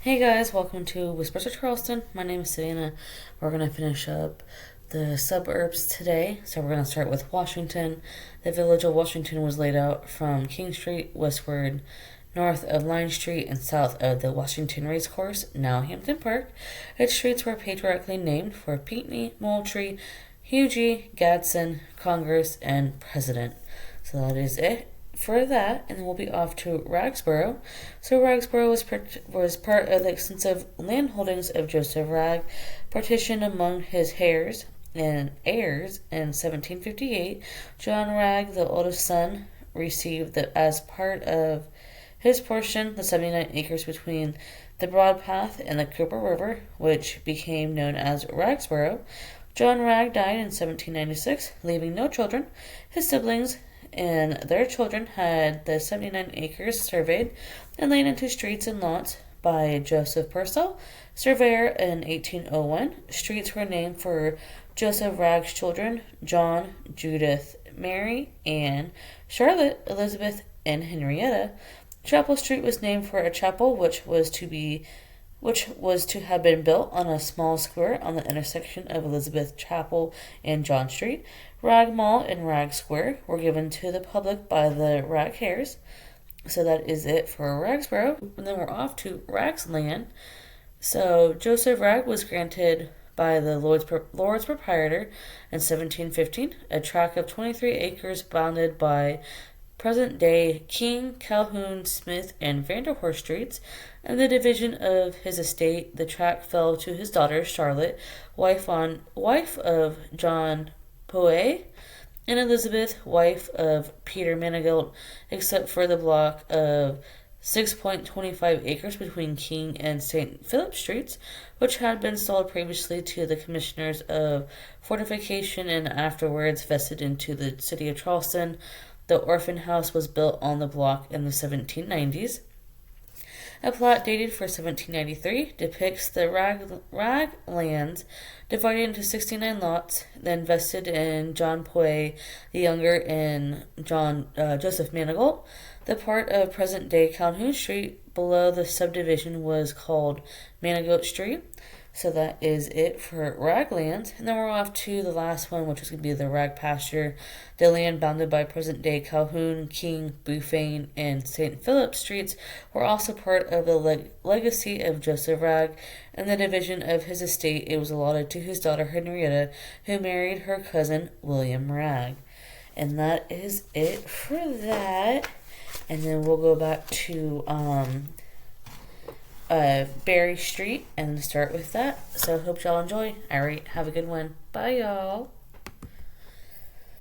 Hey guys, welcome to Whispers of Charleston. My name is Savannah. We're going to finish up the suburbs today. So we're going to start with Washinton. The village of Washinton was laid out from King Street westward, north of Line Street and south of the Washington Racecourse, now Hampton Park. Its streets were patriarchally named for Pinckney, Moultrie, Hugie, Gadsden, Congress, and President. So that is it for that, and then we'll be off to Wraggsborough. So Wraggsborough was part of the extensive land holdings of Joseph Wragg, partitioned among his heirs in 1758. John Wragg, the oldest son, received as part of his portion the 79 acres between the Broad Path and the Cooper River, which became known as Wraggsborough. John Wragg died in 1796, leaving no children. His siblings and their children had the 79 acres surveyed and laid into streets and lots by Joseph Purcell, surveyor, in 1801. Streets were named for Joseph Wragg's children, John, Judith, Mary, Anne, Charlotte, Elizabeth, and Henrietta. Chapel Street was named for a chapel which was to have been built on a small square on the intersection of Elizabeth Chapel and John Street. Wragg Mall and Wragg Square were given to the public by the Wragg heirs. So that is it for Wraggsborough. And then we're off to Wragg Lands. So Joseph Wragg was granted by the Lords Proprie in 1715 a tract of 23 acres bounded by present-day King, Calhoun, Smith, and Vanderhorst streets. And the division of his estate, the tract fell to his daughter Charlotte, wife of John Poaug, and Elizabeth, wife of Peter Manigault, except for the block of 6.25 acres between King and St. Philip Streets, which had been sold previously to the Commissioners of Fortifications and afterwards vested into the City of Charleston. The orphan house was built on the block in the 1790s. A plot dated for 1793 depicts the Wragg Lands divided into 69 lots, then vested in John Poaug the Younger and Joseph Manigault. The part of present-day Calhoun Street below the subdivision was called Manigault Street. So that is it for Wragg Lands. And then we're off to the last one, which is going to be the Wragg Pasture. The land bounded by present-day Calhoun, King, Beaufain, and St. Philip streets were also part of the legacy of Joseph Wragg. And the division of his estate, it was allotted to his daughter Henrietta, who married her cousin William Wragg. And that is it for that. And then we'll go back to Berry Street and start with that. So hope y'all enjoy. Alright, have a good one. Bye y'all.